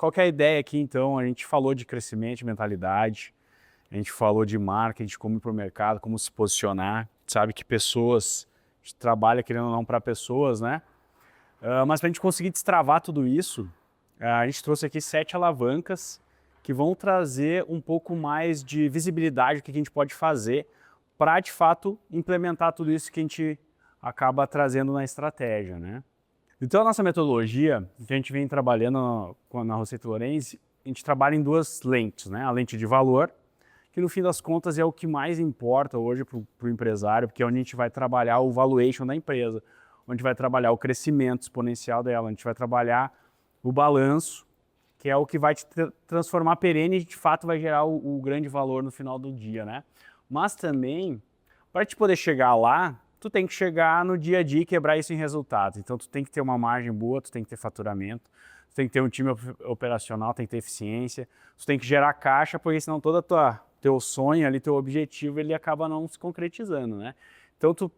qual que é a ideia aqui então? A gente falou de crescimento, de mentalidade, a gente falou de marketing, de como ir para o mercado, como se posicionar, sabe que pessoas, a gente trabalha querendo ou não para pessoas, né? Mas para a gente conseguir destravar tudo isso, a gente trouxe aqui 7 alavancas que vão trazer um pouco mais de visibilidade do que a gente pode fazer para, de fato, implementar tudo isso que a gente acaba trazendo na estratégia, né? Então, a nossa metodologia, que a gente vem trabalhando na Rosseto Lorenzi, a gente trabalha em 2 lentes, né? A lente de valor, que no fim das contas é o que mais importa hoje para o empresário, porque é onde a gente vai trabalhar o valuation da empresa, onde vai trabalhar o crescimento exponencial dela, onde a gente vai trabalhar o balanço, que é o que vai te transformar perene e de fato vai gerar o grande valor no final do dia, né? Mas também, para te poder chegar lá, tu tem que chegar no dia a dia e quebrar isso em resultados. Então tu tem que ter uma margem boa, tu tem que ter faturamento, tu tem que ter um time operacional, tem que ter eficiência, tu tem que gerar caixa, porque senão todo teu sonho ali, teu objetivo, ele acaba não se concretizando, né? Então tu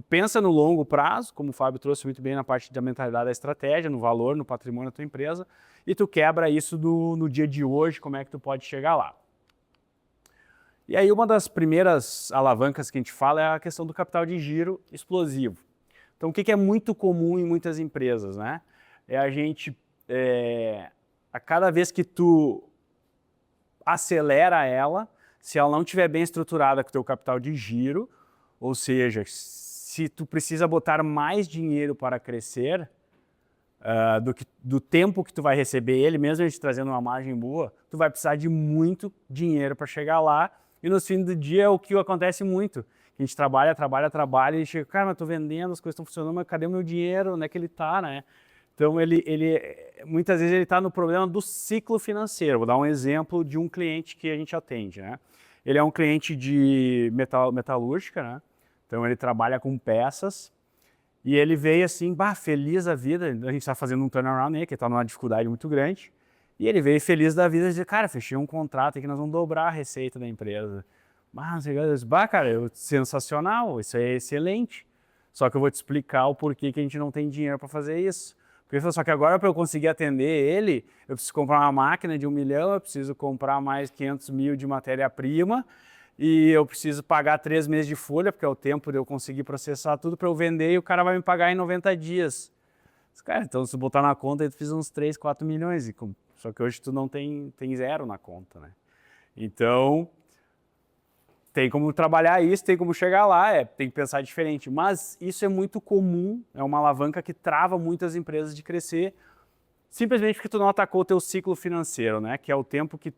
pensa no longo prazo, como o Fábio trouxe muito bem na parte da mentalidade da estratégia, no valor, no patrimônio da tua empresa, e tu quebra isso no dia de hoje, como é que tu pode chegar lá. E aí uma das primeiras alavancas que a gente fala é a questão do capital de giro explosivo. Então o que é muito comum em muitas empresas, né? É a gente, a cada vez que tu acelera ela, se ela não estiver bem estruturada com o teu capital de giro, ou seja, se tu precisa botar mais dinheiro para crescer, do tempo que tu vai receber ele, mesmo a gente trazendo uma margem boa, tu vai precisar de muito dinheiro para chegar lá, e no fim do dia é o que acontece muito. A gente trabalha e chega, cara, mas tô vendendo, as coisas estão funcionando, mas cadê o meu dinheiro? Onde é que ele tá, né? Então, muitas vezes ele está no problema do ciclo financeiro. Vou dar um exemplo de um cliente que a gente atende, né? Ele é um cliente de metalúrgica, né? Então ele trabalha com peças e ele veio assim, feliz da vida. A gente está fazendo um turnaround, né? Que está numa dificuldade muito grande. E ele veio feliz da vida e disse, cara, fechei um contrato aqui, nós vamos dobrar a receita da empresa. Mas, cara, sensacional, isso é excelente. Só que eu vou te explicar o porquê que a gente não tem dinheiro para fazer isso. Porque ele falou, só que agora para eu conseguir atender ele, eu preciso comprar uma máquina de 1 milhão, eu preciso comprar mais 500 mil de matéria-prima e eu preciso pagar 3 meses de folha, porque é o tempo de eu conseguir processar tudo para eu vender e o cara vai me pagar em 90 dias. Cara, então se botar na conta, eu fiz uns 3, 4 milhões. Só que hoje tu não tem zero na conta, né? Então, tem como trabalhar isso, tem como chegar lá, tem que pensar diferente. Mas isso é muito comum, é uma alavanca que trava muitas empresas de crescer, simplesmente porque tu não atacou o teu ciclo financeiro, né? Que é o tempo que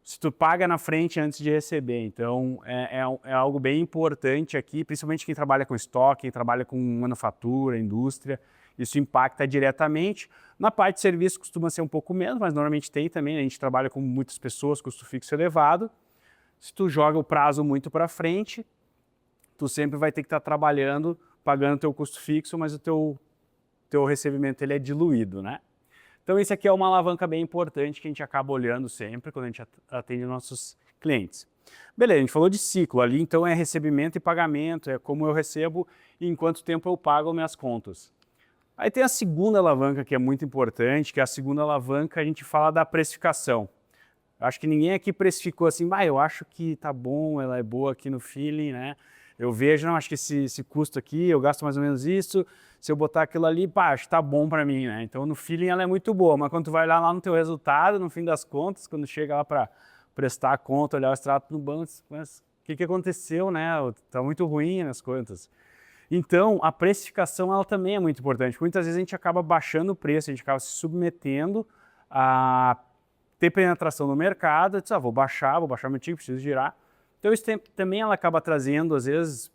se tu paga na frente antes de receber. Então, é algo bem importante aqui, principalmente quem trabalha com estoque, quem trabalha com manufatura, indústria, isso impacta diretamente. Na parte de serviço costuma ser um pouco menos, mas normalmente tem também, a gente trabalha com muitas pessoas, custo fixo elevado. Se tu joga o prazo muito para frente, tu sempre vai ter que estar trabalhando, pagando teu custo fixo, mas o teu recebimento ele é diluído, né? Então esse aqui é uma alavanca bem importante que a gente acaba olhando sempre quando a gente atende nossos clientes. Beleza, a gente falou de ciclo ali, então é recebimento e pagamento, é como eu recebo e em quanto tempo eu pago minhas contas. Aí tem a segunda alavanca que é muito importante, que é a segunda alavanca, a gente fala da precificação. Acho que ninguém aqui precificou assim, eu acho que tá bom, ela é boa aqui no feeling, né? Eu vejo, não, acho que esse custo aqui, eu gasto mais ou menos isso, se eu botar aquilo ali, acho que tá bom para mim, né? Então no feeling ela é muito boa, mas quando tu vai lá no teu resultado, no fim das contas, quando chega lá para prestar a conta, olhar o extrato no banco, mas o que aconteceu, né? Tá muito ruim as contas. Então, a precificação ela também é muito importante. Muitas vezes a gente acaba baixando o preço, a gente acaba se submetendo a ter penetração no mercado, diz, vou baixar meu ticket, preciso girar. Então, isso também ela acaba trazendo, às vezes,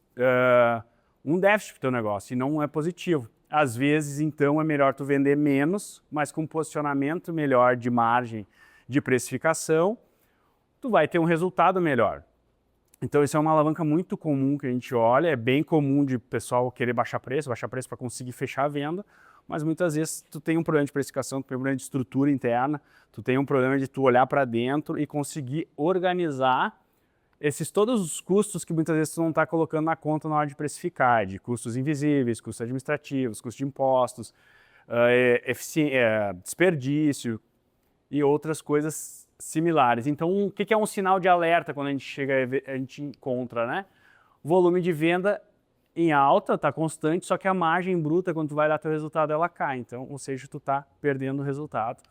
um déficit para o teu negócio, e não é positivo. Às vezes, então, é melhor tu vender menos, mas com um posicionamento melhor de margem de precificação, tu vai ter um resultado melhor. Então, isso é uma alavanca muito comum que a gente olha, é bem comum de pessoal querer baixar preço para conseguir fechar a venda, mas muitas vezes tu tem um problema de precificação, tu tem um problema de estrutura interna, tu tem um problema de tu olhar para dentro e conseguir organizar todos os custos que muitas vezes tu não está colocando na conta na hora de precificar, de custos invisíveis, custos administrativos, custos de impostos, desperdício, e outras coisas similares. Então, o que é um sinal de alerta quando a gente encontra, né? Volume de venda em alta, está constante, só que a margem bruta, quando tu vai dar teu resultado, ela cai. Então, ou seja, tu está perdendo o resultado.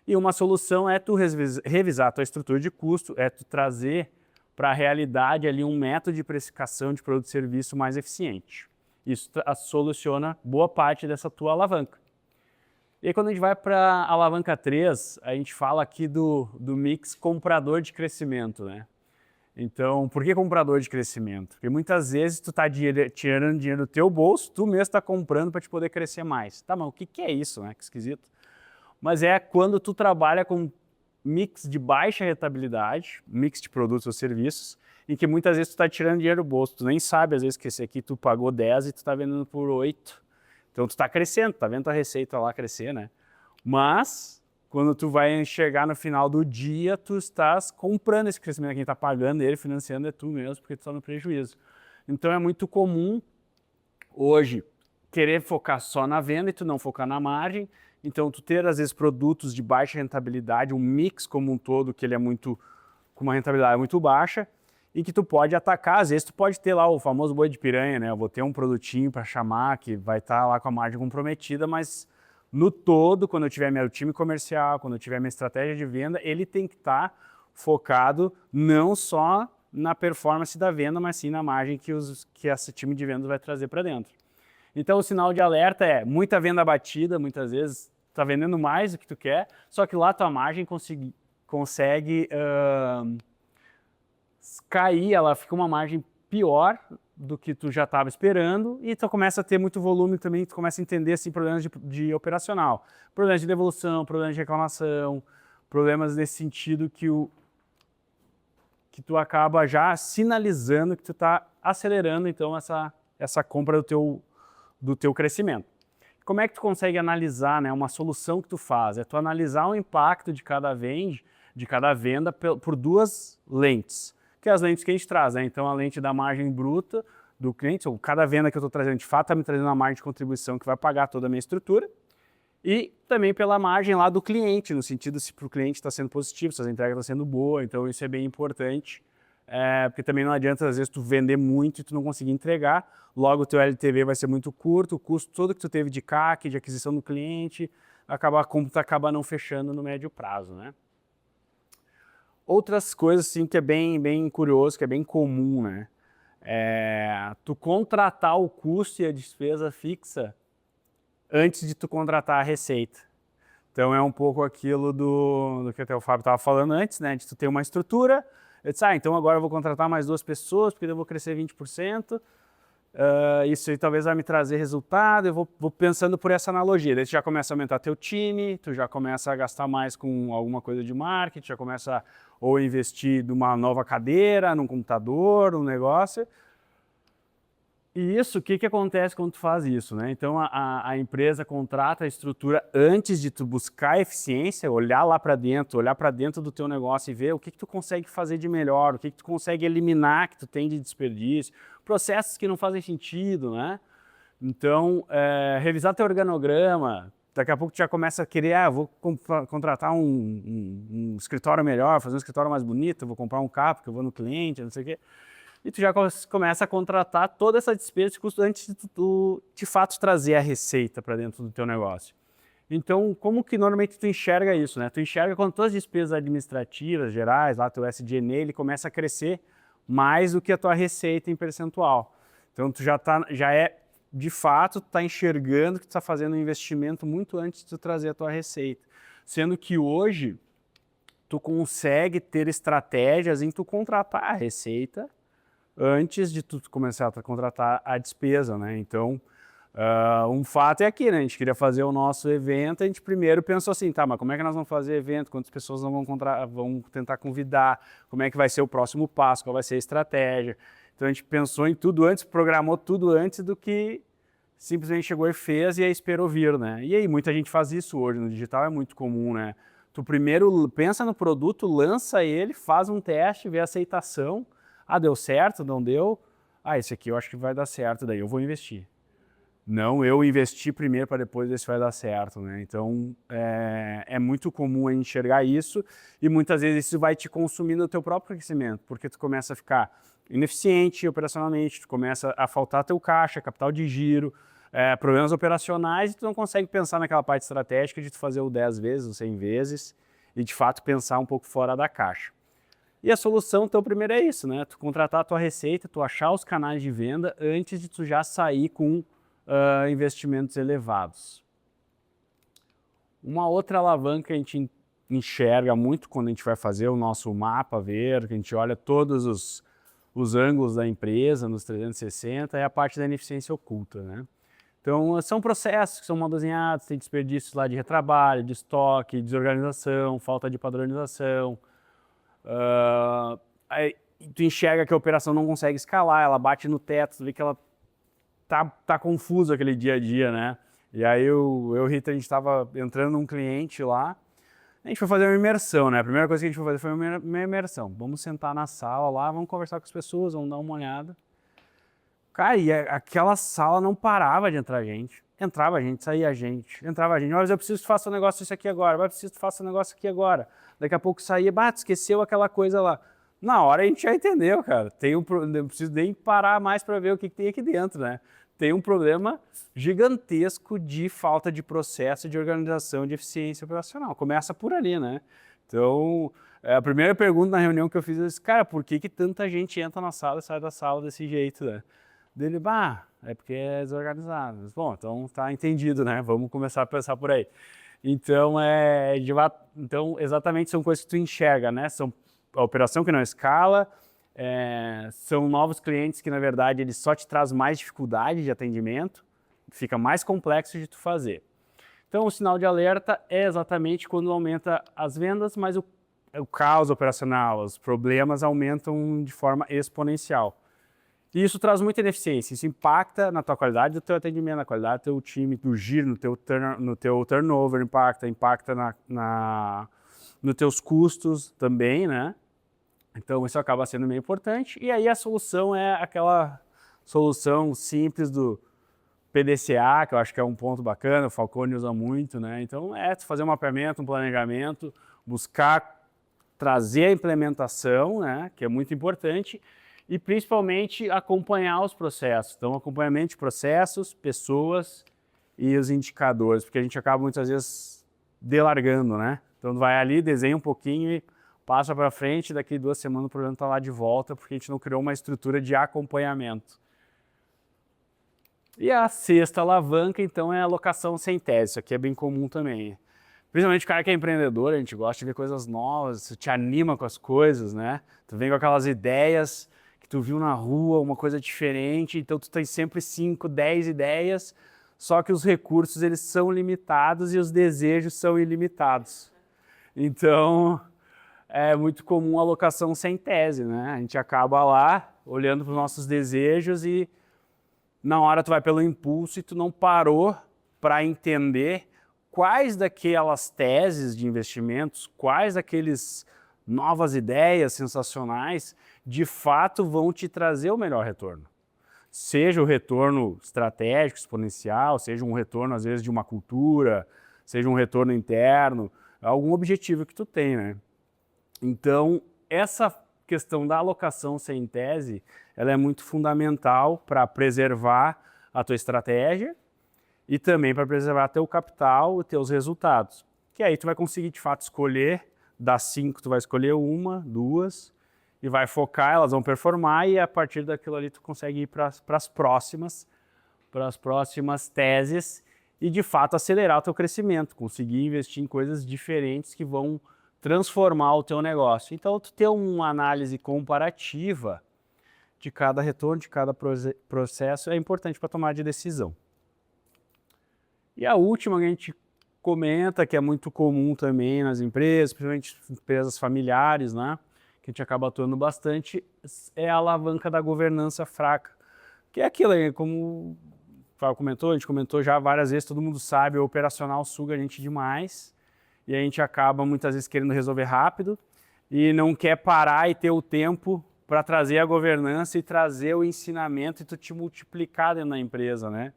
E uma solução é tu revisar a tua estrutura de custo, é tu trazer para a realidade ali um método de precificação de produto e serviço mais eficiente. Isso soluciona boa parte dessa tua alavanca. E aí, quando a gente vai para a alavanca 3, a gente fala aqui do mix comprador de crescimento, né? Então, por que comprador de crescimento? Porque muitas vezes tu está tirando dinheiro do teu bolso, tu mesmo está comprando para te poder crescer mais. Tá, mas o que é isso, né? Que esquisito. Mas é quando tu trabalha com mix de baixa rentabilidade, mix de produtos ou serviços, em que muitas vezes tu está tirando dinheiro do bolso. Tu nem sabe, às vezes, que esse aqui tu pagou 10 e tu está vendendo por 8. Então, tu está crescendo, tá vendo a receita lá crescer, né? Mas, quando tu vai enxergar no final do dia, tu estás comprando esse crescimento. Quem está pagando ele, financiando, é tu mesmo, porque tu está no prejuízo. Então, é muito comum, hoje, querer focar só na venda e tu não focar na margem. Então, tu ter, às vezes, produtos de baixa rentabilidade, um mix como um todo, que ele é muito, com uma rentabilidade muito baixa, e que tu pode atacar. Às vezes tu pode ter lá o famoso boi de piranha, né? Eu vou ter um produtinho para chamar que vai estar lá com a margem comprometida, mas no todo, quando eu tiver meu time comercial, quando eu tiver minha estratégia de venda, ele tem que estar focado não só na performance da venda, mas sim na margem que esse time de vendas vai trazer para dentro. Então o sinal de alerta é muita venda batida, muitas vezes tu está vendendo mais do que tu quer, só que lá tua margem consegue cair, ela fica uma margem pior do que tu já estava esperando e tu começa a ter muito volume também, tu começa a entender assim, problemas de operacional, problemas de devolução, problemas de reclamação, problemas nesse sentido que tu acaba já sinalizando que tu está acelerando então essa compra do teu crescimento. Como é que tu consegue analisar, né, uma solução que tu faz? É tu analisar o impacto de cada venda por duas lentes, que é as lentes que a gente traz, né? Então a lente da margem bruta do cliente, ou cada venda que eu estou trazendo de fato está me trazendo uma margem de contribuição que vai pagar toda a minha estrutura, e também pela margem lá do cliente, no sentido se para o cliente está sendo positivo, se a entrega está sendo boa, então isso é bem importante, porque também não adianta às vezes tu vender muito e tu não conseguir entregar, logo o teu LTV vai ser muito curto, o custo todo que tu teve de CAC, de aquisição do cliente, a conta acaba não fechando no médio prazo, né? Outras coisas assim que é bem curioso, que é bem comum, né? Tu contratar o custo e a despesa fixa antes de tu contratar a receita. Então é um pouco aquilo do que até o Fábio estava falando antes, né? De tu ter uma estrutura, eu disse, então agora eu vou contratar mais 2 pessoas, porque eu vou crescer 20%, isso aí talvez vai me trazer resultado, eu vou pensando por essa analogia, daí tu já começa a aumentar teu time, tu já começa a gastar mais com alguma coisa de marketing, já começa ou investir numa nova cadeira, num computador, num negócio. E isso, o que acontece quando tu faz isso, né? Então a empresa contrata a estrutura antes de tu buscar eficiência, olhar lá para dentro, olhar para dentro do teu negócio e ver o que tu consegue fazer de melhor, o que tu consegue eliminar que tu tem de desperdício, processos que não fazem sentido, né? Então, revisar teu organograma, daqui a pouco tu já começa a querer, vou contratar um escritório melhor, fazer um escritório mais bonito, vou comprar um carro porque eu vou no cliente, não sei o quê. E tu já começa a contratar toda essa despesa de custo antes de tu, de fato, trazer a receita para dentro do teu negócio. Então, como que normalmente tu enxerga isso, né? Tu enxerga quando todas as despesas administrativas, gerais, lá teu SG&A, ele começa a crescer mais do que a tua receita em percentual. Então, tu de fato, tu está enxergando que tu está fazendo um investimento muito antes de tu trazer a tua receita. Sendo que hoje, tu consegue ter estratégias em tu contratar a receita antes de tu começar a contratar a despesa, né? Então, um fato é aqui, né? A gente queria fazer o nosso evento, a gente primeiro pensou assim, tá, mas como é que nós vamos fazer evento? Quantas pessoas nós vamos tentar convidar? Como é que vai ser o próximo passo? Qual vai ser a estratégia? Então, a gente pensou em tudo antes, programou tudo antes do que simplesmente chegou e fez e aí esperou vir, né? E aí, muita gente faz isso hoje, no digital é muito comum, né? Tu primeiro pensa no produto, lança ele, faz um teste, vê a aceitação, deu certo, não deu? Esse aqui eu acho que vai dar certo, daí eu vou investir. Não eu investir primeiro para depois ver se vai dar certo, né? Então, é muito comum a gente enxergar isso e muitas vezes isso vai te consumir no teu próprio crescimento, porque tu começa a ficar ineficiente operacionalmente, tu começa a faltar teu caixa, capital de giro, problemas operacionais e tu não consegue pensar naquela parte estratégica de tu fazer o 10 vezes, ou 100 vezes e de fato pensar um pouco fora da caixa. E a solução, então, primeiro é isso, né? Tu contratar a tua receita, tu achar os canais de venda antes de tu já sair com investimentos elevados. Uma outra alavanca que a gente enxerga muito quando a gente vai fazer o nosso mapa verde, que a gente olha todos os ângulos da empresa nos 360, é a parte da ineficiência oculta, né? Então, são processos que são mal desenhados, tem desperdícios lá de retrabalho, de estoque, desorganização, falta de padronização. Aí tu enxerga que a operação não consegue escalar, ela bate no teto, tu vê que ela tá confuso aquele dia a dia, né? E aí eu e o Rita, a gente estava entrando num cliente lá, a gente foi fazer uma imersão, né? A primeira coisa que a gente foi fazer foi uma imersão. Vamos sentar na sala lá, vamos conversar com as pessoas, vamos dar uma olhada. Cara, e aquela sala não parava de entrar gente. Entrava gente, saía gente, entrava gente. Mas eu preciso que tu faça um negócio isso aqui agora, mas preciso que tu faça um negócio aqui agora. Daqui a pouco saía, tu esqueceu aquela coisa lá. Na hora a gente já entendeu, cara. Não preciso nem parar mais para ver o que tem aqui dentro, né? Tem um problema gigantesco de falta de processo, de organização, de eficiência operacional. Começa por ali, né? Então, a primeira pergunta na reunião que eu fiz, eu disse, cara, por que tanta gente entra na sala e sai da sala desse jeito, né? Dele, é porque é desorganizado. Bom, então tá entendido, né? Vamos começar a pensar por aí. Então, então exatamente são coisas que tu enxerga, né? São a operação que não escala, são novos clientes que, na verdade, eles só te traz mais dificuldade de atendimento, fica mais complexo de tu fazer. Então, o sinal de alerta é exatamente quando aumenta as vendas, mas o caos operacional, os problemas aumentam de forma exponencial. E isso traz muita ineficiência, isso impacta na tua qualidade do teu atendimento, na qualidade do teu time, do giro, no teu turnover, impacta nos teus custos também, né? Então isso acaba sendo meio importante. E aí a solução é aquela solução simples do PDCA, que eu acho que é um ponto bacana, o Falcone usa muito, né? Então tu fazer um mapeamento, um planejamento, buscar trazer a implementação, né? Que é muito importante, e principalmente acompanhar os processos. Então acompanhamento de processos, pessoas e os indicadores, porque a gente acaba muitas vezes delargando, né? Então vai ali, desenha um pouquinho e passa para frente, daqui 2 semanas o problema está lá de volta, porque a gente não criou uma estrutura de acompanhamento. E a sexta alavanca, então, é a alocação sem tese. Isso aqui é bem comum também. Principalmente o cara que é empreendedor, a gente gosta de ver coisas novas, isso te anima com as coisas, né? Tu vem com aquelas ideias que tu viu na rua, uma coisa diferente, então tu tem sempre 5, 10 ideias, só que os recursos eles são limitados e os desejos são ilimitados. Então, é muito comum a alocação sem tese, né? A gente acaba lá olhando para os nossos desejos e na hora tu vai pelo impulso e tu não parou para entender quais daquelas teses de investimentos, quais daqueles novas ideias sensacionais de fato vão te trazer o melhor retorno. Seja o retorno estratégico, exponencial, seja um retorno às vezes de uma cultura, seja um retorno interno, algum objetivo que tu tem, né? Então, essa questão da alocação sem tese, ela é muito fundamental para preservar a tua estratégia e também para preservar teu capital e teus resultados. Que aí tu vai conseguir, de fato, escolher, das 5 tu vai escolher 1, 2, e vai focar, elas vão performar e a partir daquilo ali tu consegue ir para as próximas teses e, de fato, acelerar o teu crescimento, conseguir investir em coisas diferentes que vão transformar o teu negócio. Então, tu ter uma análise comparativa de cada retorno, de cada processo é importante para tomar de decisão. E a última que a gente comenta, que é muito comum também nas empresas, principalmente empresas familiares, né, que a gente acaba atuando bastante, é a alavanca da governança fraca. Que é aquilo aí, como o Fábio comentou, a gente comentou já várias vezes, todo mundo sabe, o operacional suga a gente demais, e a gente acaba muitas vezes querendo resolver rápido e não quer parar e ter o tempo para trazer a governança e trazer o ensinamento e tu te multiplicar dentro da empresa, né?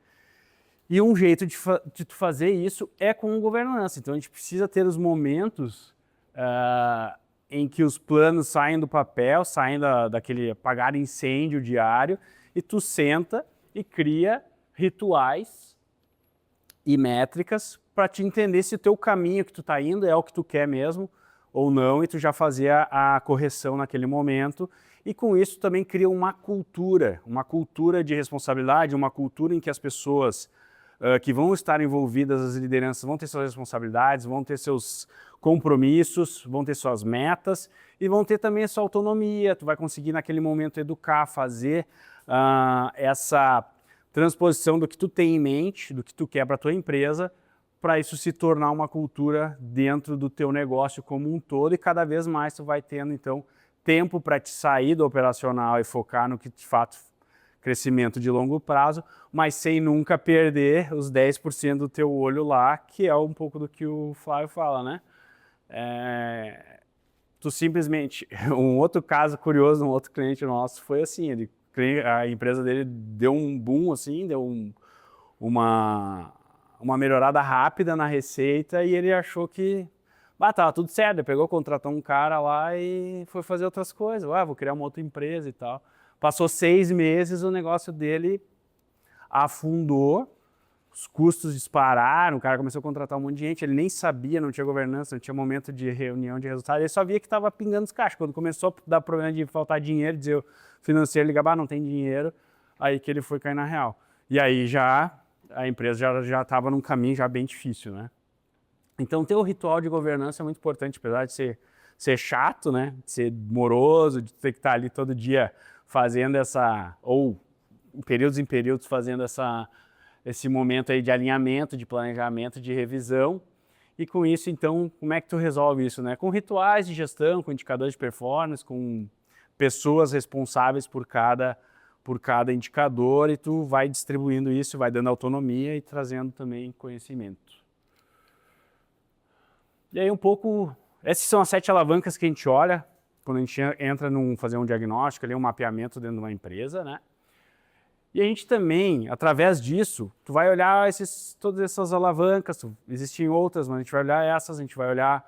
E um jeito de tu fazer isso é com governança. Então a gente precisa ter os momentos em que os planos saem do papel, saem daquele apagar incêndio diário, e tu senta e cria rituais e métricas para te entender se o teu caminho que tu está indo é o que tu quer mesmo ou não, e tu já fazer a correção naquele momento. E com isso também cria uma cultura de responsabilidade, uma cultura em que as pessoas que vão estar envolvidas, as lideranças, vão ter suas responsabilidades, vão ter seus compromissos, vão ter suas metas e vão ter também a sua autonomia. Tu vai conseguir naquele momento educar, fazer essa transposição do que tu tem em mente, do que tu quer para a tua empresa, para isso se tornar uma cultura dentro do teu negócio como um todo, e cada vez mais tu vai tendo, então, tempo para te sair do operacional e focar no que, de fato, crescimento de longo prazo, mas sem nunca perder os 10% do teu olho lá, que é um pouco do que o Flávio fala, né? Tu simplesmente... Um outro caso curioso, um outro cliente nosso foi assim, a empresa dele deu um boom, assim, deu uma melhorada rápida na receita, e ele achou que tava tudo certo. Ele pegou, contratou um cara lá e foi fazer outras coisas. Vou criar uma outra empresa e tal. Passou 6 meses, o negócio dele afundou, os custos dispararam, o cara começou a contratar um monte de gente, ele nem sabia, não tinha governança, não tinha momento de reunião de resultados, ele só via que estava pingando os caixas. Quando começou a dar problema de faltar dinheiro, dizer o financeiro ligava, não tem dinheiro, aí que ele foi cair na real. E aí a empresa já estava num caminho já bem difícil, né? Então ter o ritual de governança é muito importante, apesar de ser chato, né? De ser moroso, de ter que estar ali todo dia fazendo ou períodos em períodos fazendo esse momento aí de alinhamento, de planejamento, de revisão. E com isso, então, como é que tu resolve isso, né? Com rituais de gestão, com indicadores de performance, com pessoas responsáveis por cada indicador, e tu vai distribuindo isso, vai dando autonomia e trazendo também conhecimento. E aí um pouco, essas são as 7 alavancas que a gente olha quando a gente entra fazer um diagnóstico, ali, um mapeamento dentro de uma empresa, né? E a gente também, através disso, tu vai olhar todas essas alavancas, existem outras, mas a gente vai olhar essas, a gente vai olhar,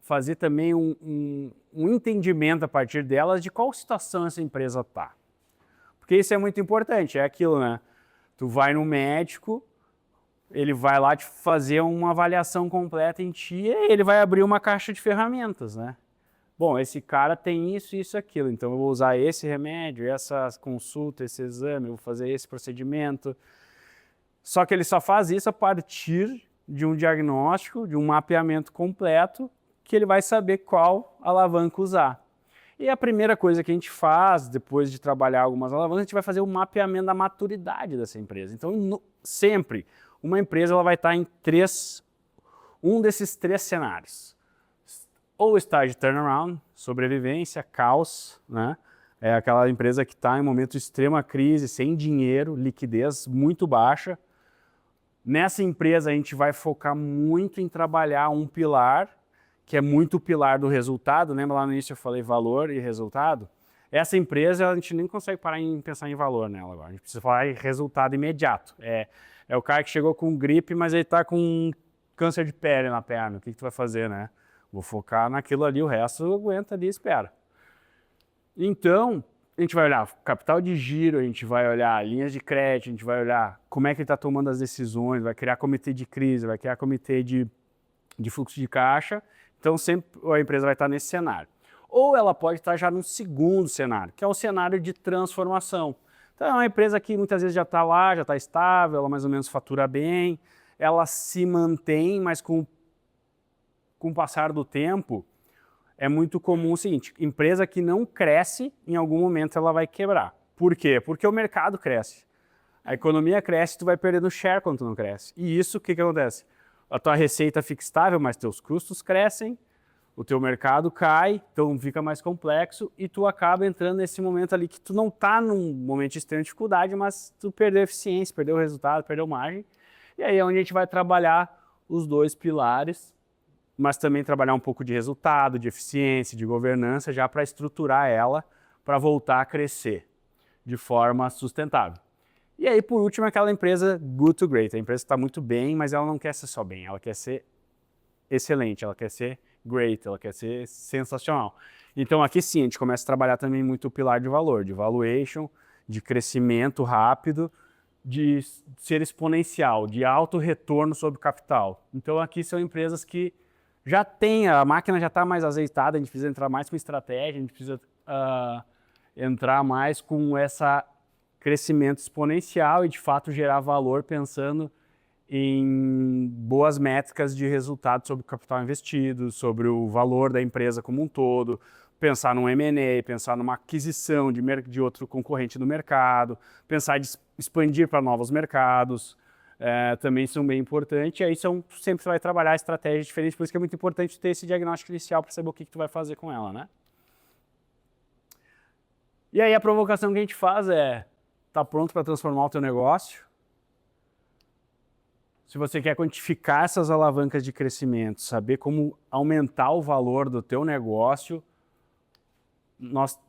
fazer também um entendimento a partir delas de qual situação essa empresa está. Porque isso é muito importante, é aquilo, né? Tu vai no médico, ele vai lá te fazer uma avaliação completa em ti e ele vai abrir uma caixa de ferramentas, né? Bom, esse cara tem isso, isso, aquilo, então eu vou usar esse remédio, essa consulta, esse exame, eu vou fazer esse procedimento. Só que ele só faz isso a partir de um diagnóstico, de um mapeamento completo, que ele vai saber qual alavanca usar. E a primeira coisa que a gente faz, depois de trabalhar algumas alavancas, a gente vai fazer o mapeamento da maturidade dessa empresa. Então, sempre, uma empresa ela vai estar em um desses 3 cenários. Ou estágio de turnaround, sobrevivência, caos, né? É aquela empresa que está em momento de extrema crise, sem dinheiro, liquidez muito baixa. Nessa empresa a gente vai focar muito em trabalhar um pilar, que é muito o pilar do resultado. Lembra lá no início eu falei valor e resultado? Essa empresa a gente nem consegue parar em pensar em valor nela agora, a gente precisa falar em resultado imediato. É o cara que chegou com gripe, mas ele está com câncer de pele na perna, o que tu vai fazer, né? Vou focar naquilo ali, o resto aguenta ali e espera. Então, a gente vai olhar capital de giro, a gente vai olhar linhas de crédito, a gente vai olhar como é que ele está tomando as decisões, vai criar comitê de crise, vai criar comitê de fluxo de caixa. Então, sempre a empresa vai estar nesse cenário. Ou ela pode estar já no segundo cenário, que é o cenário de transformação. Então, é uma empresa que muitas vezes já está lá, já está estável, ela mais ou menos fatura bem, ela se mantém, mas com o passar do tempo, é muito comum o seguinte, empresa que não cresce, em algum momento ela vai quebrar. Por quê? Porque o mercado cresce. A economia cresce, tu vai perdendo share quando tu não cresce. E isso, o que acontece? A tua receita fica estável, mas teus custos crescem, o teu mercado cai, então fica mais complexo e tu acaba entrando nesse momento ali que tu não está num momento de extrema dificuldade, mas tu perdeu eficiência, perdeu resultado, perdeu margem. E aí é onde a gente vai trabalhar os 2 pilares, mas também trabalhar um pouco de resultado, de eficiência, de governança, já para estruturar ela, para voltar a crescer de forma sustentável. E aí, por último, aquela empresa good to great. A empresa está muito bem, mas ela não quer ser só bem, ela quer ser excelente, ela quer ser great, ela quer ser sensacional. Então aqui sim, a gente começa a trabalhar também muito o pilar de valor, de valuation, de crescimento rápido, de ser exponencial, de alto retorno sobre capital. Então aqui são empresas que já tem, a máquina já está mais azeitada, a gente precisa entrar mais com estratégia, a gente precisa entrar mais com esse crescimento exponencial e de fato gerar valor pensando em boas métricas de resultado sobre o capital investido, sobre o valor da empresa como um todo, pensar num M&A, pensar numa aquisição de outro concorrente no mercado, pensar em expandir para novos mercados, também são bem importantes. E aí sempre você vai trabalhar estratégias diferentes, por isso que é muito importante ter esse diagnóstico inicial para saber o que tu vai fazer com ela, né? E aí a provocação que a gente faz é, tá pronto para transformar o teu negócio? Se você quer quantificar essas alavancas de crescimento, saber como aumentar o valor do teu negócio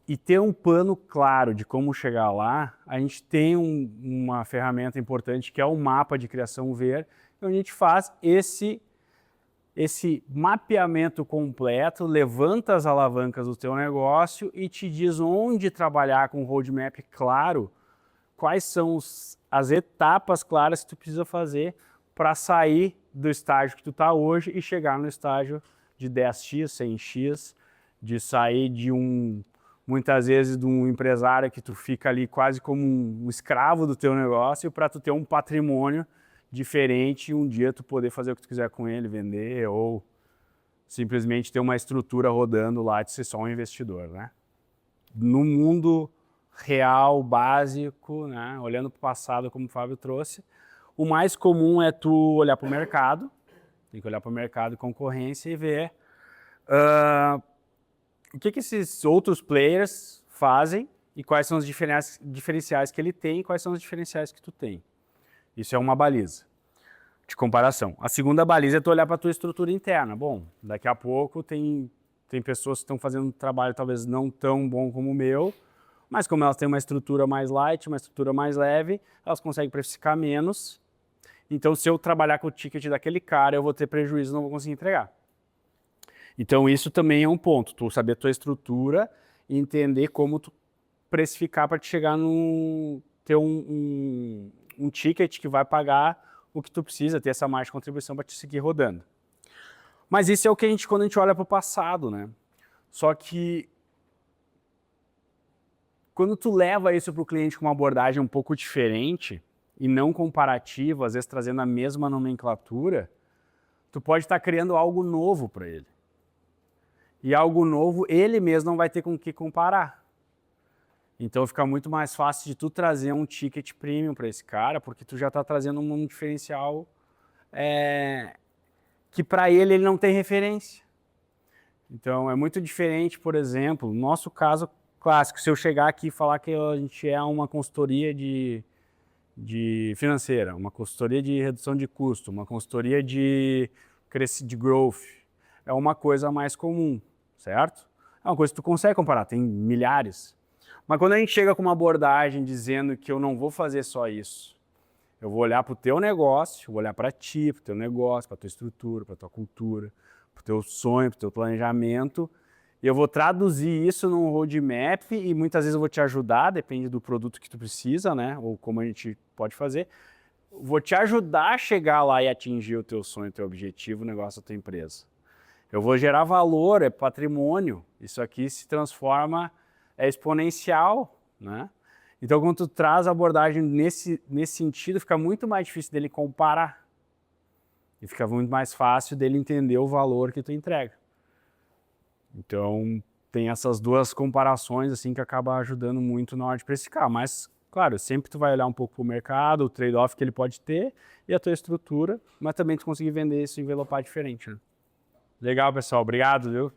e ter um plano claro de como chegar lá, a gente tem uma ferramenta importante que é o mapa de criação ver, onde a gente faz esse mapeamento completo, levanta as alavancas do teu negócio e te diz onde trabalhar com um roadmap claro, quais são as etapas claras que tu precisa fazer para sair do estágio que tu está hoje e chegar no estágio de 10x, 100x, de sair de muitas vezes de um empresário que tu fica ali quase como um escravo do teu negócio para tu ter um patrimônio diferente e um dia tu poder fazer o que tu quiser com ele, vender ou simplesmente ter uma estrutura rodando lá de ser só um investidor, né? No mundo real, básico, né? Olhando para o passado, como o Fábio trouxe, o mais comum é tu olhar para o mercado, tem que olhar para o mercado e concorrência e ver o que esses outros players fazem e quais são os diferenciais que ele tem e quais são os diferenciais que tu tem. Isso é uma baliza de comparação. A segunda baliza é tu olhar para a tua estrutura interna. Bom, daqui a pouco tem pessoas que estão fazendo um trabalho talvez não tão bom como o meu, mas como elas têm uma estrutura mais light, uma estrutura mais leve, elas conseguem precificar menos. Então, se eu trabalhar com o ticket daquele cara, eu vou ter prejuízo e não vou conseguir entregar. Então, isso também é um ponto, tu saber a tua estrutura e entender como tu precificar para te chegar ter um ticket que vai pagar o que tu precisa, ter essa margem de contribuição para te seguir rodando. Mas isso é o que quando a gente olha para o passado, né? Só que quando tu leva isso para o cliente com uma abordagem um pouco diferente e não comparativa, às vezes trazendo a mesma nomenclatura, tu pode estar criando algo novo para ele. E algo novo ele mesmo não vai ter com o que comparar. Então fica muito mais fácil de tu trazer um ticket premium para esse cara, porque tu já está trazendo um diferencial que para ele não tem referência. Então é muito diferente, por exemplo, no nosso caso clássico, se eu chegar aqui e falar que a gente é uma consultoria de financeira, uma consultoria de redução de custo, uma consultoria de growth, é uma coisa mais comum, certo? É uma coisa que tu consegue comparar, tem milhares. Mas quando a gente chega com uma abordagem dizendo que eu não vou fazer só isso, eu vou olhar para o teu negócio, vou olhar para ti, para o teu negócio, para a tua estrutura, para a tua cultura, para o teu sonho, para o teu planejamento, e eu vou traduzir isso num roadmap e muitas vezes eu vou te ajudar, depende do produto que tu precisa, né? Ou como a gente pode fazer. Vou te ajudar a chegar lá e atingir o teu sonho, o teu objetivo, o negócio da tua empresa. Eu vou gerar valor, é patrimônio. Isso aqui se transforma, é exponencial, né? Então, quando tu traz a abordagem nesse sentido, fica muito mais difícil dele comparar. E fica muito mais fácil dele entender o valor que tu entrega. Então, tem essas duas comparações assim que acaba ajudando muito na hora de precificar. Mas, claro, sempre tu vai olhar um pouco para o mercado, o trade-off que ele pode ter e a tua estrutura, mas também tu conseguir vender isso e envelopar diferente, né? Legal, pessoal. Obrigado, viu?